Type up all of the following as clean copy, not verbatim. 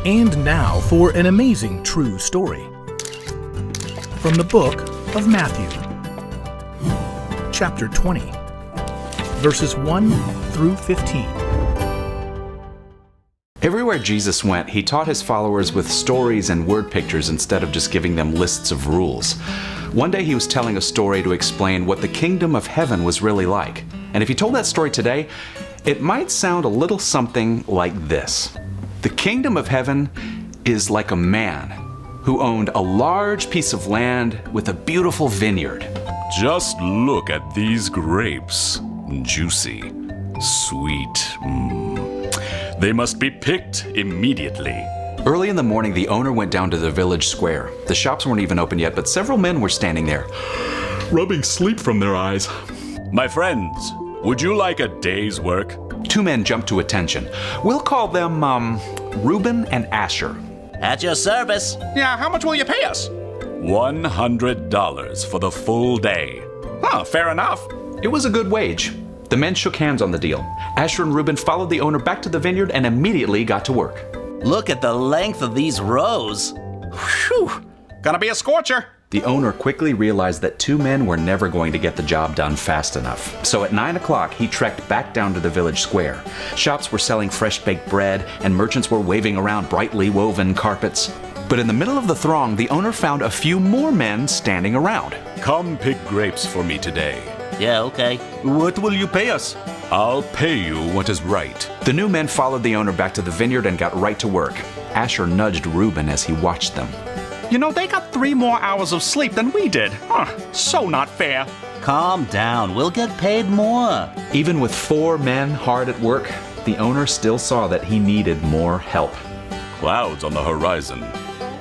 And now for an amazing true story. From the book of Matthew, chapter 20, verses 1 through 15. Everywhere Jesus went, he taught his followers with stories and word pictures instead of just giving them lists of rules. One day he was telling a story to explain what the kingdom of heaven was really like. And if he told that story today, it might sound a little something like this. The kingdom of heaven is like a man who owned a large piece of land with a beautiful vineyard. Just look at these grapes. Juicy, sweet. They must be picked immediately. Early in the morning, the owner went down to the village square. The shops weren't even open yet, but several men were standing there, rubbing sleep from their eyes. My friends, would you like a day's work? Two men jumped to attention. We'll call them, Reuben and Asher. At your service. Yeah, how much will you pay us? $100 for the full day. Huh, fair enough. It was a good wage. The men shook hands on the deal. Asher and Reuben followed the owner back to the vineyard and immediately got to work. Look at the length of these rows. Whew, gonna be a scorcher. The owner quickly realized that two men were never going to get the job done fast enough. So at 9 o'clock, he trekked back down to the village square. Shops were selling fresh-baked bread, and merchants were waving around brightly woven carpets. But in the middle of the throng, the owner found a few more men standing around. Come pick grapes for me today. Yeah, okay. What will you pay us? I'll pay you what is right. The new men followed the owner back to the vineyard and got right to work. Asher nudged Reuben as he watched them. You know, they got 3 more hours of sleep than we did. So not fair. Calm down. We'll get paid more. Even with 4 men hard at work, the owner still saw that he needed more help. Clouds on the horizon.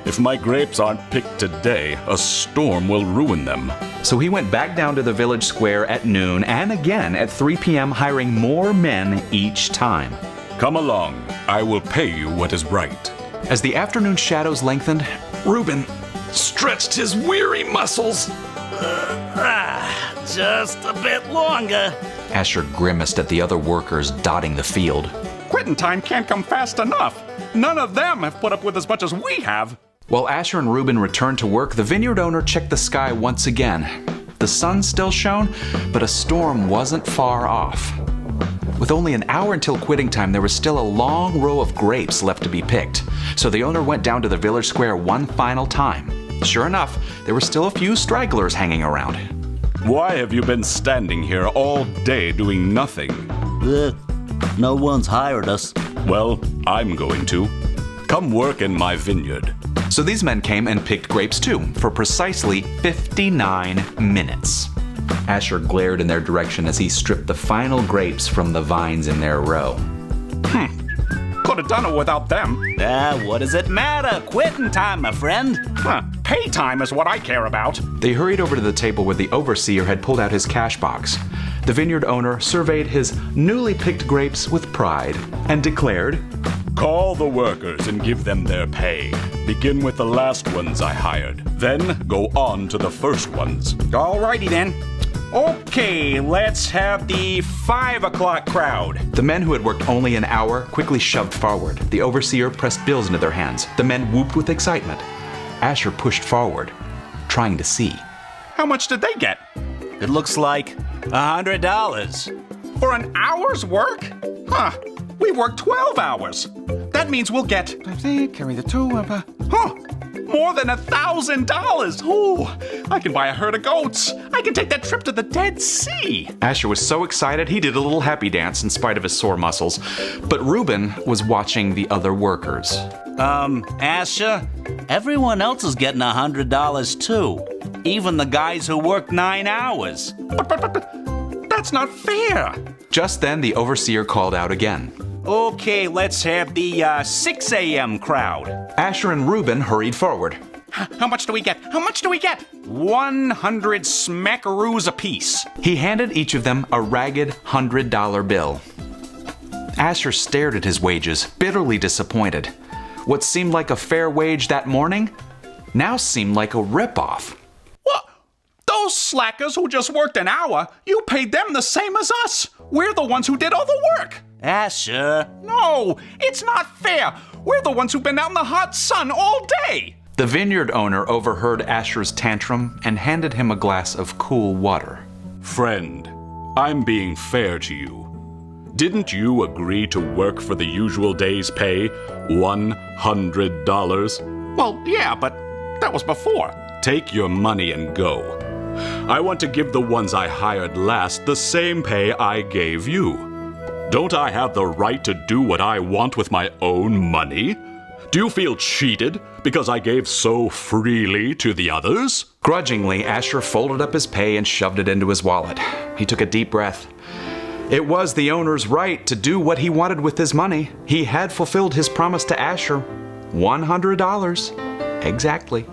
If my grapes aren't picked today, a storm will ruin them. So he went back down to the village square at noon and again at 3 p.m., hiring more men each time. Come along. I will pay you what is right. As the afternoon shadows lengthened, Reuben stretched his weary muscles. Just a bit longer. Asher grimaced at the other workers dotting the field. Quitting time can't come fast enough. None of them have put up with as much as we have. While Asher and Reuben returned to work, the vineyard owner checked the sky once again. The sun still shone, but a storm wasn't far off. With only an hour until quitting time, there was still a long row of grapes left to be picked. So the owner went down to the village square one final time. Sure enough, there were still a few stragglers hanging around. Why have you been standing here all day doing nothing? No one's hired us. Well, I'm going to. Come work in my vineyard. So these men came and picked grapes too, for precisely 59 minutes. Asher glared in their direction as he stripped the final grapes from the vines in their row. Could have done it without them. What does it matter? Quitting time, my friend. Pay time is what I care about. They hurried over to the table where the overseer had pulled out his cash box. The vineyard owner surveyed his newly picked grapes with pride and declared, Call the workers and give them their pay. Begin with the last ones I hired. Then go on to the first ones. Alrighty then. Okay, let's have the 5 o'clock crowd. The men who had worked only an hour quickly shoved forward. The overseer pressed bills into their hands. The men whooped with excitement. Asher pushed forward, trying to see. How much did they get? It looks like $100. For an hour's work? We worked 12 hours. That means we'll get... Carry the 2... More than $1,000. Oh, I can buy a herd of goats. I can take that trip to the Dead Sea. Asher was so excited he did a little happy dance in spite of his sore muscles. But Reuben was watching the other workers. Asher, everyone else is getting $100 too. Even the guys who worked 9 hours. But that's not fair. Just then, the overseer called out again. Okay, let's have the 6 a.m. crowd. Asher and Reuben hurried forward. How much do we get? How much do we get? 100 smackaroos apiece. He handed each of them a ragged $100 bill. Asher stared at his wages, bitterly disappointed. What seemed like a fair wage that morning now seemed like a ripoff. What? Those slackers who just worked an hour, you paid them the same as us. We're the ones who did all the work. Asher. No, it's not fair. We're the ones who've been out in the hot sun all day. The vineyard owner overheard Asher's tantrum and handed him a glass of cool water. Friend, I'm being fair to you. Didn't you agree to work for the usual day's pay, $100? Well, yeah, but that was before. Take your money and go. I want to give the ones I hired last the same pay I gave you. Don't I have the right to do what I want with my own money? Do you feel cheated because I gave so freely to the others? Grudgingly, Asher folded up his pay and shoved it into his wallet. He took a deep breath. It was the owner's right to do what he wanted with his money. He had fulfilled his promise to Asher. $100. Exactly.